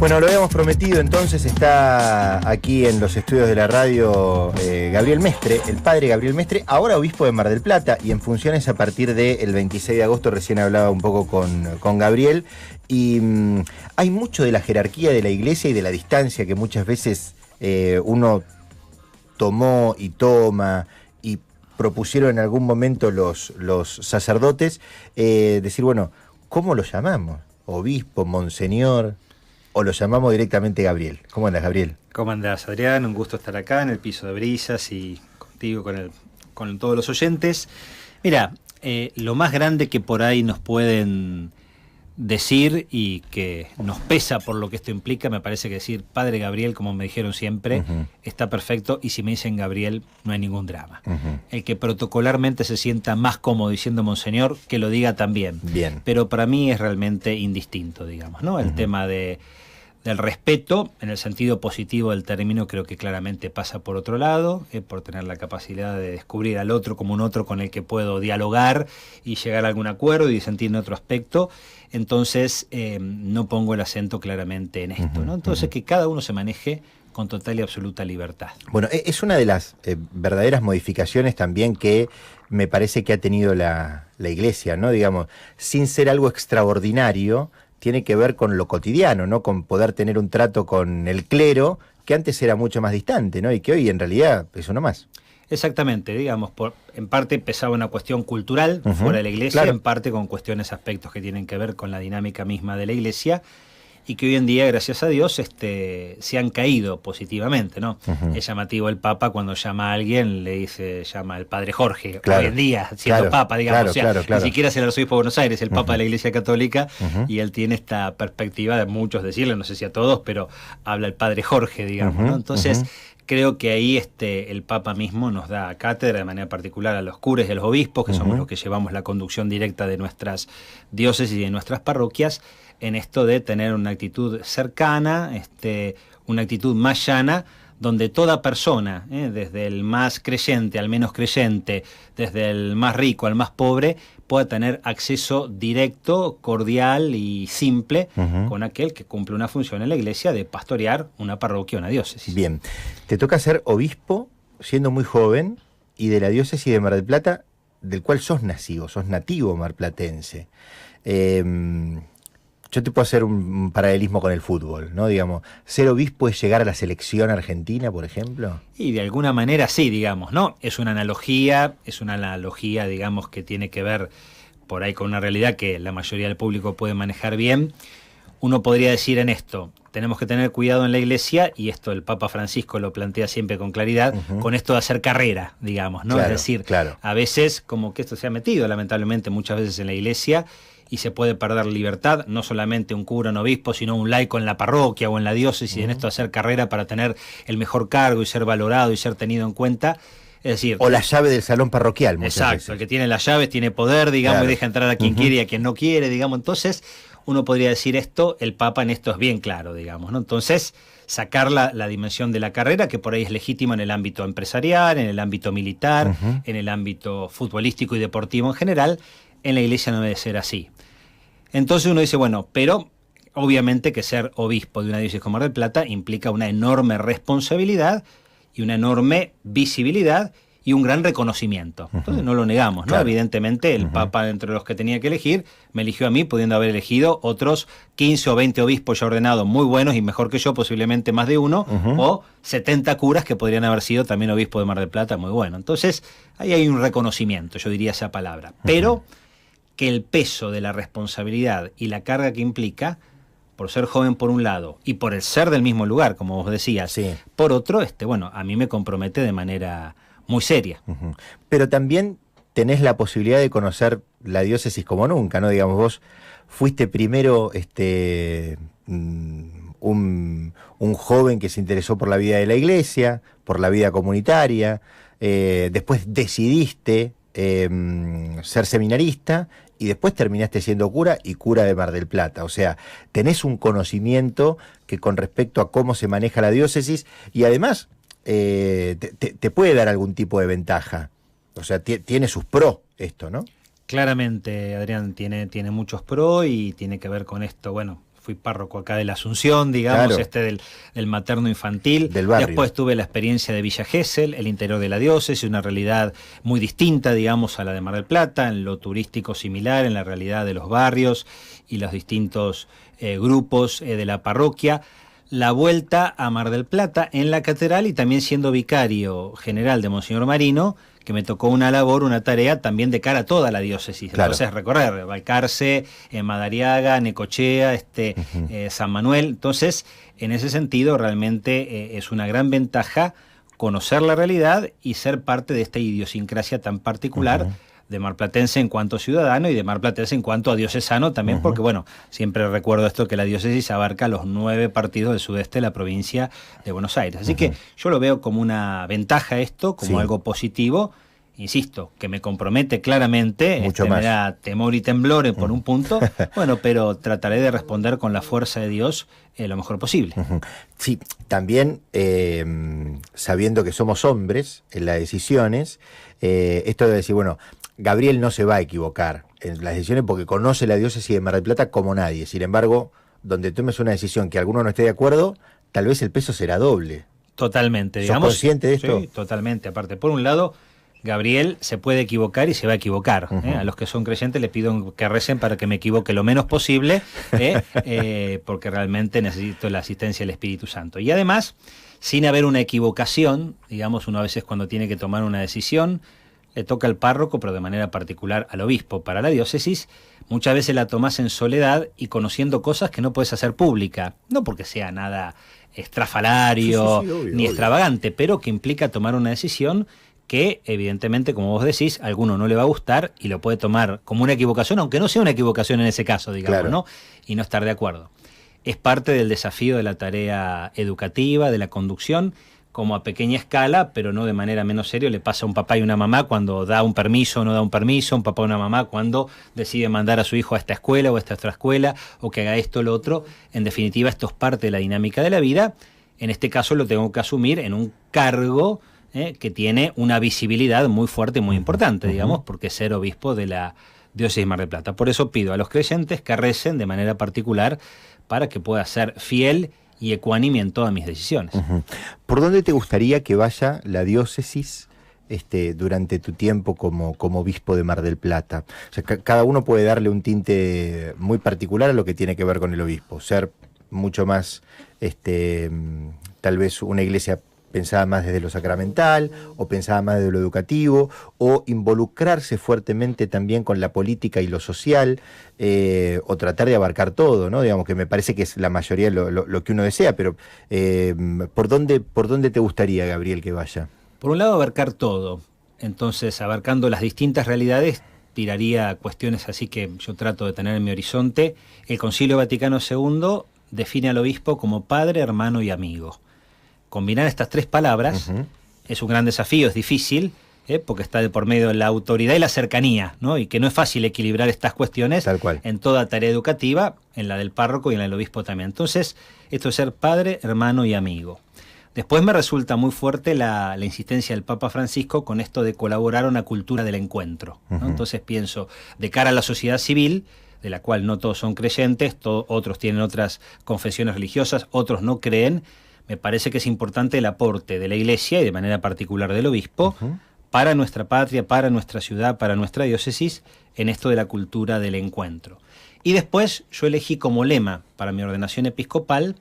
Bueno, lo habíamos prometido, entonces está aquí en los estudios de la radio Gabriel Mestre, el padre Gabriel Mestre, ahora obispo de Mar del Plata y en funciones a partir del 26 de agosto, recién hablaba un poco con Gabriel, y hay mucho de la jerarquía de la iglesia y de la distancia que muchas veces uno tomó y toma y propusieron en algún momento los sacerdotes, decir, bueno, ¿cómo lo llamamos? Obispo, monseñor... ¿O lo llamamos directamente Gabriel? ¿Cómo andas, Gabriel? ¿Cómo andás, Adrián? Un gusto estar acá en el piso de Brisas y contigo, con todos los oyentes. Mira, lo más grande que por ahí nos pueden decir y que nos pesa por lo que esto implica, me parece que decir Padre Gabriel, como me dijeron siempre, está perfecto, y si me dicen Gabriel, no hay ningún drama. El que protocolarmente se sienta más cómodo diciendo Monseñor, que lo diga también. Bien. Pero para mí es realmente indistinto, digamos, ¿no? El tema del respeto, en el sentido positivo del término, creo que claramente pasa por otro lado, por tener la capacidad de descubrir al otro como un otro con el que puedo dialogar y llegar a algún acuerdo y sentir en otro aspecto. Entonces no pongo el acento claramente en esto, ¿no? Entonces que cada uno se maneje con total y absoluta libertad. Bueno, es una de las verdaderas modificaciones también que me parece que ha tenido la iglesia, ¿no? Digamos, sin ser algo extraordinario, tiene que ver con lo cotidiano, ¿no? Con poder tener un trato con el clero, que antes era mucho más distante, ¿no? Y que hoy en realidad es uno más. Exactamente, digamos, en parte pesaba una cuestión cultural fuera de la iglesia, claro. En parte con cuestiones, aspectos que tienen que ver con la dinámica misma de la iglesia, y que hoy en día, gracias a Dios, se han caído positivamente, ¿no? Es llamativo el Papa cuando llama a alguien, le dice, llama al Padre Jorge, claro. Hoy en día, siendo Papa, digamos, claro. Ni siquiera es el arzobispo de Buenos Aires, el Papa de la Iglesia Católica, y él tiene esta perspectiva de muchos decirle, no sé si a todos, pero habla el Padre Jorge, digamos, ¿no? Entonces, creo que ahí el Papa mismo nos da cátedra de manera particular a los curas y a los obispos, que somos los que llevamos la conducción directa de nuestras diócesis y de nuestras parroquias, en esto de tener una actitud cercana, una actitud más llana, donde toda persona, desde el más creyente al menos creyente, desde el más rico al más pobre, pueda tener acceso directo, cordial y simple con aquel que cumple una función en la iglesia de pastorear una parroquia o una diócesis. Bien, te toca ser obispo siendo muy joven y de la diócesis de Mar del Plata, del cual sos nativo marplatense. Yo te puedo hacer un paralelismo con el fútbol, ¿no? Digamos, ¿ser obispo es llegar a la selección argentina, por ejemplo? Y de alguna manera sí, digamos, ¿no? Es una analogía, digamos, que tiene que ver por ahí con una realidad que la mayoría del público puede manejar bien. Uno podría decir en esto, tenemos que tener cuidado en la iglesia, y esto el Papa Francisco lo plantea siempre con claridad, con esto de hacer carrera, digamos, ¿no? Claro, es decir, claro. A veces como que esto se ha metido lamentablemente muchas veces en la iglesia, y se puede perder libertad, no solamente un cura, un obispo, sino un laico en la parroquia o en la diócesis, en esto de hacer carrera para tener el mejor cargo y ser valorado y ser tenido en cuenta. Es decir, o la llave del salón parroquial. Exacto, veces. El que tiene las llaves tiene poder, digamos, claro. Y deja entrar a quien quiere y a quien no quiere, digamos. Entonces, uno podría decir esto, el Papa en esto es bien claro, digamos, ¿no? Entonces, sacar la dimensión de la carrera, que por ahí es legítima en el ámbito empresarial, en el ámbito militar, en el ámbito futbolístico y deportivo en general, en la iglesia no debe ser así. Entonces uno dice, bueno, pero obviamente que ser obispo de una diócesis como Mar del Plata implica una enorme responsabilidad y una enorme visibilidad y un gran reconocimiento. Entonces no lo negamos, ¿no? Claro. Evidentemente el Papa, entre los que tenía que elegir, me eligió a mí, pudiendo haber elegido otros 15 o 20 obispos ya ordenados muy buenos y mejor que yo, posiblemente más de uno, o 70 curas que podrían haber sido también obispos de Mar del Plata muy buenos. Entonces ahí hay un reconocimiento, yo diría esa palabra. Pero que el peso de la responsabilidad y la carga que implica, por ser joven por un lado y por el ser del mismo lugar, como vos decías, por otro, bueno, a mí me compromete de manera muy seria. Pero también tenés la posibilidad de conocer la diócesis como nunca, ¿no? Digamos, vos fuiste primero un joven que se interesó por la vida de la iglesia, por la vida comunitaria, después decidiste ser seminarista y después terminaste siendo cura y cura de Mar del Plata. O sea, tenés un conocimiento que con respecto a cómo se maneja la diócesis y además te puede dar algún tipo de ventaja. O sea, tiene sus pros esto, ¿no? Claramente, Adrián, tiene muchos pros y tiene que ver con esto, bueno, fui párroco acá de la Asunción, digamos, claro. del materno infantil. Del barrio. Después tuve la experiencia de Villa Gesell, el interior de la diócesis, una realidad muy distinta, digamos, a la de Mar del Plata, en lo turístico similar, en la realidad de los barrios y los distintos grupos de la parroquia. La vuelta a Mar del Plata en la catedral y también siendo vicario general de Monseñor Marino, que me tocó una labor, una tarea también de cara a toda la diócesis. Claro. Entonces recorrer Balcarce, Madariaga, Necochea, San Manuel. Entonces, en ese sentido, realmente es una gran ventaja conocer la realidad y ser parte de esta idiosincrasia tan particular de marplatense en cuanto ciudadano y de marplatense en cuanto a diocesano también, porque bueno, siempre recuerdo esto que la diócesis abarca los 9 partidos del sudeste de la provincia de Buenos Aires. Así que yo lo veo como una ventaja esto, como algo positivo. Insisto, que me compromete claramente, me da temor y temblor por un punto, bueno, pero trataré de responder con la fuerza de Dios lo mejor posible. Sí, también sabiendo que somos hombres en las decisiones, esto de decir, bueno, Gabriel no se va a equivocar en las decisiones porque conoce la diócesis de Mar del Plata como nadie. Sin embargo, donde tomes una decisión que alguno no esté de acuerdo, tal vez el peso será doble. Totalmente, digamos. ¿Sos consciente de esto? Sí, totalmente. Aparte, por un lado, Gabriel se puede equivocar y se va a equivocar. A los que son creyentes les pido que recen para que me equivoque lo menos posible, porque realmente necesito la asistencia del Espíritu Santo. Y además, sin haber una equivocación, digamos, uno a veces cuando tiene que tomar una decisión, le toca al párroco, pero de manera particular al obispo para la diócesis, muchas veces la tomás en soledad y conociendo cosas que no puedes hacer pública, no porque sea nada estrafalario ni extravagante, pero que implica tomar una decisión que evidentemente, como vos decís, a alguno no le va a gustar y lo puede tomar como una equivocación, aunque no sea una equivocación en ese caso, digamos, ¿no? Y no estar de acuerdo. Es parte del desafío de la tarea educativa, de la conducción, como a pequeña escala, pero no de manera menos serio, le pasa a un papá y una mamá cuando da un permiso o no da un permiso, un papá o una mamá cuando decide mandar a su hijo a esta escuela o a esta otra escuela, o que haga esto o lo otro. En definitiva, esto es parte de la dinámica de la vida. En este caso lo tengo que asumir en un cargo que tiene una visibilidad muy fuerte, muy importante, digamos, porque es ser obispo de la diócesis de Mar del Plata. Por eso pido a los creyentes que recen de manera particular para que pueda ser fiel y ecuánime en todas mis decisiones. ¿Por dónde te gustaría que vaya la diócesis durante tu tiempo como obispo de Mar del Plata? O sea, cada uno puede darle un tinte muy particular a lo que tiene que ver con el obispo. Ser mucho más, tal vez una iglesia pensada más desde lo sacramental, o pensada más desde lo educativo, o involucrarse fuertemente también con la política y lo social, o tratar de abarcar todo, ¿no? Digamos que me parece que es la mayoría lo que uno desea, pero ¿por dónde te gustaría, Gabriel, que vaya? Por un lado, abarcar todo. Entonces, abarcando las distintas realidades, tiraría cuestiones así que yo trato de tener en mi horizonte. El Concilio Vaticano II define al obispo como padre, hermano y amigo. Combinar estas 3 palabras es un gran desafío, es difícil, porque está de por medio de la autoridad y la cercanía, ¿no? Y que no es fácil equilibrar estas cuestiones en toda tarea educativa, en la del párroco y en la del obispo también. Entonces, esto es ser padre, hermano y amigo. Después me resulta muy fuerte la insistencia del Papa Francisco con esto de colaborar a una cultura del encuentro, ¿no? Entonces pienso, de cara a la sociedad civil, de la cual no todos son creyentes, otros tienen otras confesiones religiosas, otros no creen. Me parece que es importante el aporte de la Iglesia y de manera particular del obispo para nuestra patria, para nuestra ciudad, para nuestra diócesis, en esto de la cultura del encuentro. Y después yo elegí como lema para mi ordenación episcopal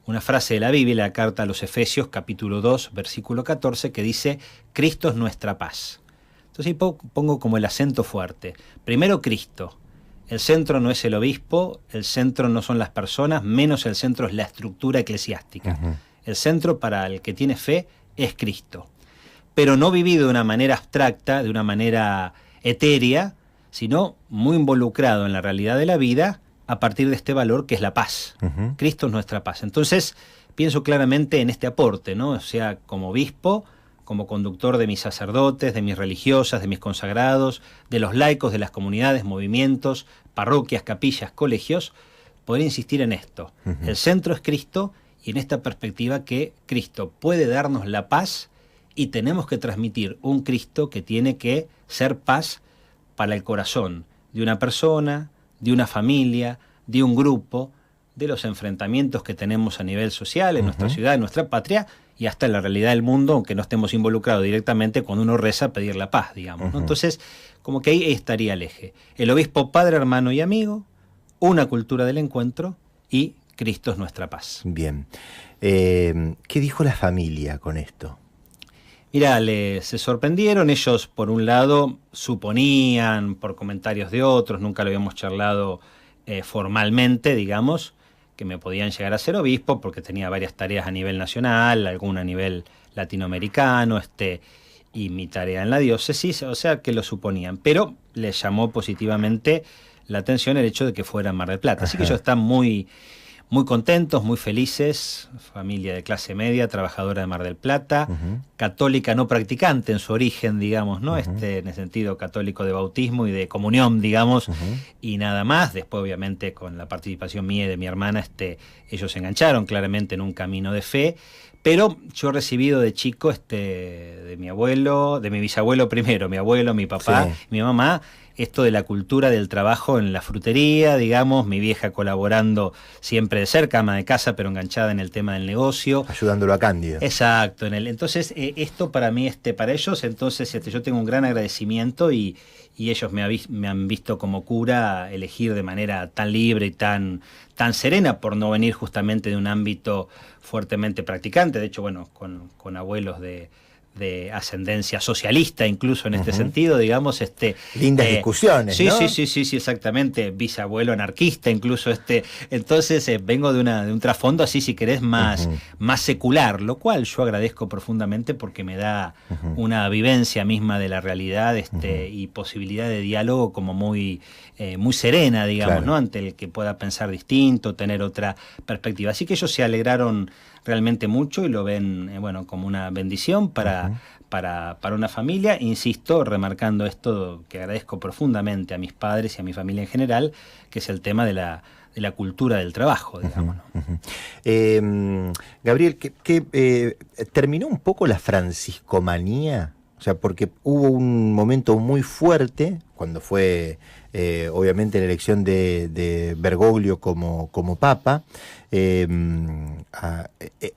una frase de la Biblia, la carta a los Efesios, capítulo 2, versículo 14, que dice: Cristo es nuestra paz. Entonces ahí pongo como el acento fuerte. Primero Cristo. El centro no es el obispo, el centro no son las personas, menos el centro es la estructura eclesiástica. El centro para el que tiene fe es Cristo. Pero no vivido de una manera abstracta, de una manera etérea, sino muy involucrado en la realidad de la vida a partir de este valor que es la paz. Cristo es nuestra paz. Entonces pienso claramente en este aporte, ¿no? O sea, como obispo, como conductor de mis sacerdotes, de mis religiosas, de mis consagrados, de los laicos, de las comunidades, movimientos, parroquias, capillas, colegios, poder insistir en esto. El centro es Cristo y en esta perspectiva que Cristo puede darnos la paz y tenemos que transmitir un Cristo que tiene que ser paz para el corazón de una persona, de una familia, de un grupo, de los enfrentamientos que tenemos a nivel social en nuestra ciudad, en nuestra patria, y hasta en la realidad del mundo, aunque no estemos involucrados directamente, cuando uno reza a pedir la paz, digamos, ¿no? Entonces, como que ahí estaría el eje. El obispo, padre, hermano y amigo, una cultura del encuentro y Cristo es nuestra paz. Bien. ¿Qué dijo la familia con esto? Mirá, se sorprendieron. Ellos, por un lado, suponían, por comentarios de otros, nunca lo habíamos charlado formalmente, digamos, que me podían llegar a ser obispo porque tenía varias tareas a nivel nacional, alguna a nivel latinoamericano, y mi tarea en la diócesis, o sea que lo suponían, pero les llamó positivamente la atención el hecho de que fuera en Mar del Plata. Así que ellos están muy, muy contentos, muy felices, familia de clase media, trabajadora de Mar del Plata, católica no practicante en su origen, digamos, ¿no? En el sentido católico de bautismo y de comunión, digamos, y nada más. Después, obviamente, con la participación mía y de mi hermana, ellos se engancharon claramente en un camino de fe. Pero yo he recibido de chico, de mi abuelo, de mi bisabuelo primero, mi abuelo, mi papá, mi mamá, esto de la cultura del trabajo en la frutería, digamos, mi vieja colaborando siempre de cerca, ama de casa, pero enganchada en el tema del negocio. Ayudándolo a Cándido. Exacto. Entonces, esto para mí, para ellos, entonces yo tengo un gran agradecimiento y ellos me han visto como cura elegir de manera tan libre y tan serena por no venir justamente de un ámbito fuertemente practicante. De hecho, bueno, con abuelos de ascendencia socialista, incluso en este sentido, digamos, lindas discusiones, sí, ¿no? Sí, exactamente, bisabuelo anarquista, incluso entonces vengo de un trasfondo así, si querés, más secular, lo cual yo agradezco profundamente porque me da una vivencia misma de la realidad, y posibilidad de diálogo como muy serena, digamos, claro, ¿no? Ante el que pueda pensar distinto, tener otra perspectiva. Así que ellos se alegraron realmente mucho y lo ven, bueno, como una bendición para una familia. Insisto, remarcando esto que agradezco profundamente a mis padres y a mi familia en general, que es el tema de la cultura del trabajo, digamos, ¿no? Gabriel, ¿terminó un poco la franciscomanía? O sea, porque hubo un momento muy fuerte cuando fue, obviamente, la elección de Bergoglio como papa.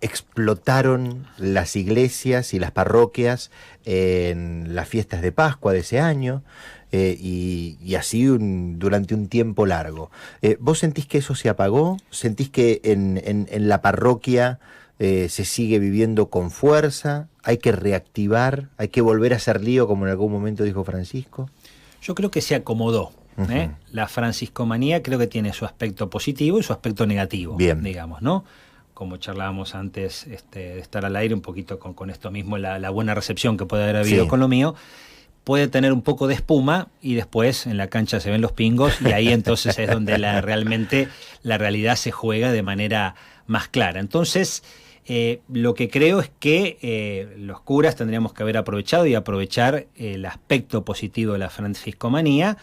Explotaron las iglesias y las parroquias en las fiestas de Pascua de ese año, y así durante un tiempo largo. ¿Vos sentís que eso se apagó? ¿Sentís que en la parroquia se sigue viviendo con fuerza? ¿Hay que reactivar? ¿Hay que volver a hacer lío, como en algún momento dijo Francisco? Yo creo que se acomodó. La franciscomanía creo que tiene su aspecto positivo y su aspecto negativo, digamos, ¿no? Como charlábamos antes de estar al aire un poquito con esto mismo, la buena recepción que puede haber habido con lo mío, puede tener un poco de espuma y después en la cancha se ven los pingos y ahí entonces es donde realmente la realidad se juega de manera más clara. Entonces, lo que creo es que los curas tendríamos que haber aprovechado y aprovechar el aspecto positivo de la franciscomanía,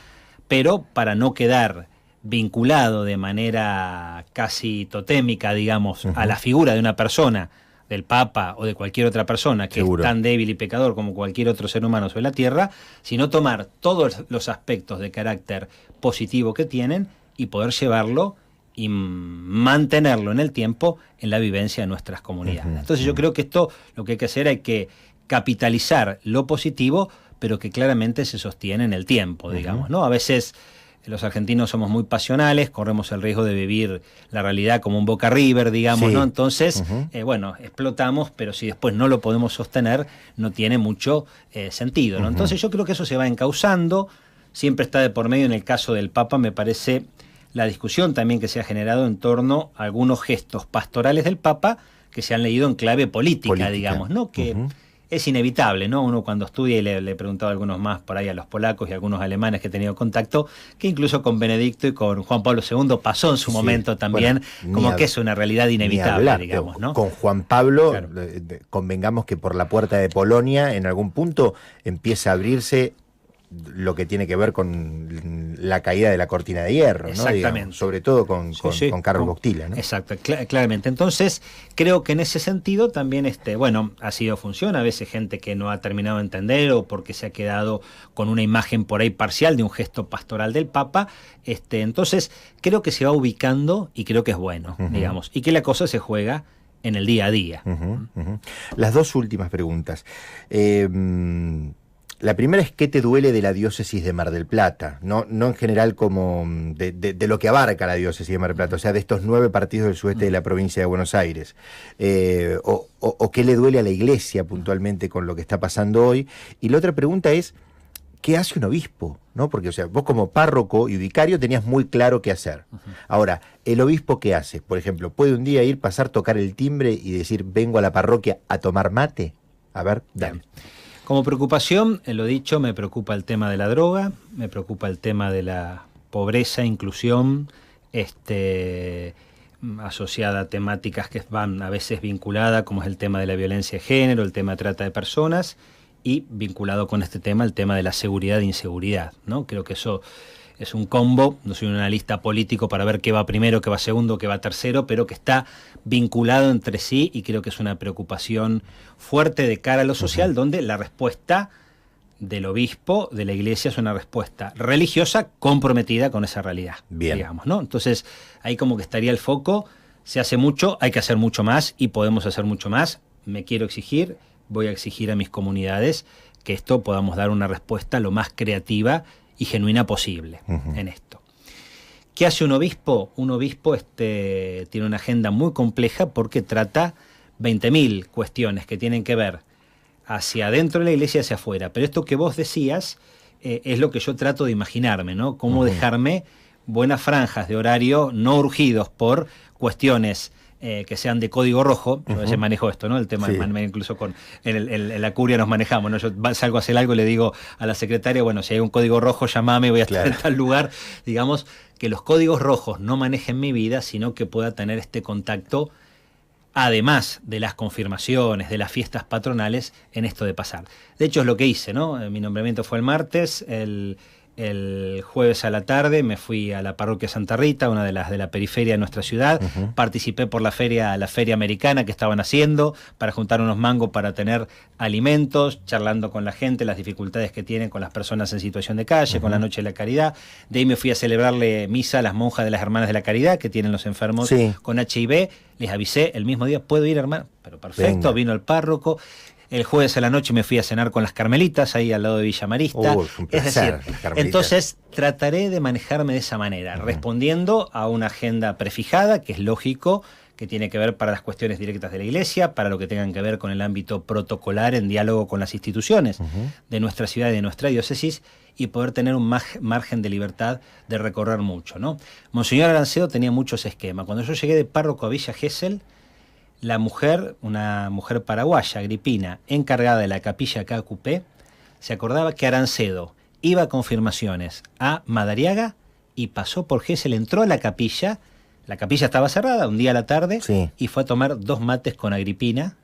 pero para no quedar vinculado de manera casi totémica, digamos, a la figura de una persona, del Papa o de cualquier otra persona que es tan débil y pecador como cualquier otro ser humano sobre la tierra, sino tomar todos los aspectos de carácter positivo que tienen y poder llevarlo y mantenerlo en el tiempo en la vivencia de nuestras comunidades. Entonces yo creo que esto lo que hay que hacer, hay que capitalizar lo positivo, pero que claramente se sostiene en el tiempo, digamos, ¿no? A veces los argentinos somos muy pasionales, corremos el riesgo de vivir la realidad como un Boca River, digamos, ¿no? Entonces, bueno, explotamos, pero si después no lo podemos sostener, no tiene mucho sentido, ¿no? Entonces yo creo que eso se va encauzando, siempre está de por medio, en el caso del Papa, me parece, la discusión también que se ha generado en torno a algunos gestos pastorales del Papa que se han leído en clave política. Digamos, ¿no? Que es inevitable, ¿no? Uno cuando estudia, y le he preguntado a algunos más por ahí, a los polacos y a algunos alemanes que he tenido contacto, que incluso con Benedicto y con Juan Pablo II pasó en su momento también, bueno, como que es una realidad inevitable, hablar, digamos, ¿no? Con Juan Pablo, convengamos que por la puerta de Polonia, en algún punto empieza a abrirse lo que tiene que ver con la caída de la cortina de hierro, exactamente, ¿no? Digamos, sobre todo con Carlos Boctila, ¿no? Exacto, claramente. Entonces, creo que en ese sentido también, ha sido función, a veces gente que no ha terminado de entender o porque se ha quedado con una imagen por ahí parcial de un gesto pastoral del Papa, entonces creo que se va ubicando y creo que es bueno, digamos, y que la cosa se juega en el día a día. Las dos últimas preguntas. La primera es ¿qué te duele de la diócesis de Mar del Plata? No en general como de lo que abarca la diócesis de Mar del Plata, o sea, de estos 9 partidos del sudeste de la provincia de Buenos Aires. O qué le duele a la iglesia puntualmente con lo que está pasando hoy. Y la otra pregunta es ¿qué hace un obispo? ¿No? Porque, o sea, vos como párroco y vicario tenías muy claro qué hacer. Ahora, ¿el obispo qué hace? Por ejemplo, ¿puede un día ir, pasar, tocar el timbre y decir vengo a la parroquia a tomar mate? A ver, dale. Como preocupación, lo dicho, me preocupa el tema de la droga, me preocupa el tema de la pobreza, inclusión, asociada a temáticas que van a veces vinculadas, como es el tema de la violencia de género, el tema de trata de personas, y vinculado con este tema, el tema de la seguridad e inseguridad, ¿no? Creo que eso es un combo, no soy un analista político para ver qué va primero, qué va segundo, qué va tercero, pero que está vinculado entre sí y creo que es una preocupación fuerte de cara a lo social, donde la respuesta del obispo, de la iglesia, es una respuesta religiosa comprometida con esa realidad, digamos, ¿no? Entonces, ahí como que estaría el foco, se hace mucho, hay que hacer mucho más y podemos hacer mucho más, me quiero exigir, voy a exigir a mis comunidades que esto podamos dar una respuesta lo más creativa y genuina posible en esto. ¿Qué hace un obispo? Un obispo tiene una agenda muy compleja porque trata 20.000 cuestiones que tienen que ver hacia adentro de la iglesia y hacia afuera. Pero esto que vos decías es lo que yo trato de imaginarme, ¿no? Cómo dejarme buenas franjas de horario no urgidos por cuestiones que sean de código rojo. Yo a veces manejo esto, ¿no? El tema, incluso en la curia nos manejamos, ¿no? Yo salgo a hacer algo y le digo a la secretaria, bueno, si hay un código rojo, llamame, voy a estar en tal lugar. Digamos, que los códigos rojos no manejen mi vida, sino que pueda tener este contacto, además de las confirmaciones, de las fiestas patronales, en esto de pasar. De hecho, es lo que hice, ¿no? Mi nombramiento fue el martes, el jueves a la tarde me fui a la parroquia Santa Rita, una de la periferia de nuestra ciudad, participé por la feria americana que estaban haciendo para juntar unos mangos para tener alimentos, charlando con la gente, las dificultades que tienen con las personas en situación de calle, con la Noche de la Caridad. De ahí me fui a celebrarle misa a las monjas de las Hermanas de la Caridad que tienen los enfermos con HIV, les avisé el mismo día, ¿puedo ir, hermano? Pero perfecto, vino el párroco. El jueves a la noche me fui a cenar con las Carmelitas, ahí al lado de Villa Marista. Es decir, entonces trataré de manejarme de esa manera, respondiendo a una agenda prefijada, que es lógico, que tiene que ver para las cuestiones directas de la Iglesia, para lo que tengan que ver con el ámbito protocolar en diálogo con las instituciones de nuestra ciudad y de nuestra diócesis, y poder tener un margen de libertad de recorrer mucho, ¿no? Monseñor Arancedo tenía muchos esquemas. Cuando yo llegué de párroco a Villa Gesell, la mujer, una mujer paraguaya, Agripina, encargada de la capilla KQP, se acordaba que Arancedo iba a confirmaciones a Madariaga y pasó por Gesell, entró a la capilla estaba cerrada un día a la tarde y fue a tomar 2 mates con Agripina,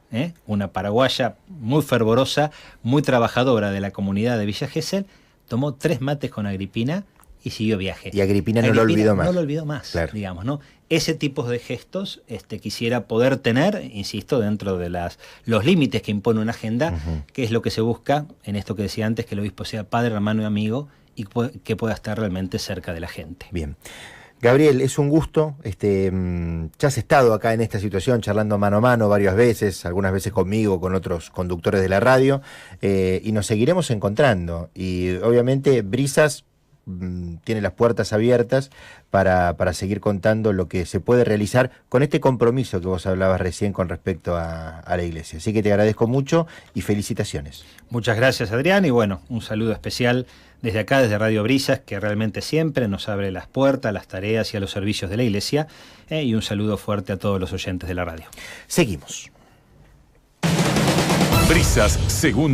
una paraguaya muy fervorosa, muy trabajadora de la comunidad de Villa Gesell, tomó 3 mates con Agripina y siguió viaje. Y Agripina no lo olvidó más. No lo olvidó más, digamos, ¿no? Ese tipo de gestos quisiera poder tener, insisto, dentro de los límites que impone una agenda, que es lo que se busca en esto que decía antes, que el obispo sea padre, hermano y amigo y que pueda estar realmente cerca de la gente. Bien. Gabriel, es un gusto. Ya has estado acá en esta situación charlando mano a mano varias veces, algunas veces conmigo, con otros conductores de la radio, y nos seguiremos encontrando. Y obviamente Brisas tiene las puertas abiertas para seguir contando lo que se puede realizar con este compromiso que vos hablabas recién con respecto a la iglesia. Así que te agradezco mucho y felicitaciones. Muchas gracias, Adrián, y bueno, un saludo especial desde acá, desde Radio Brisas, que realmente siempre nos abre las puertas, las tareas y a los servicios de la iglesia, y un saludo fuerte a todos los oyentes de la radio. Seguimos. Brisas, segundo.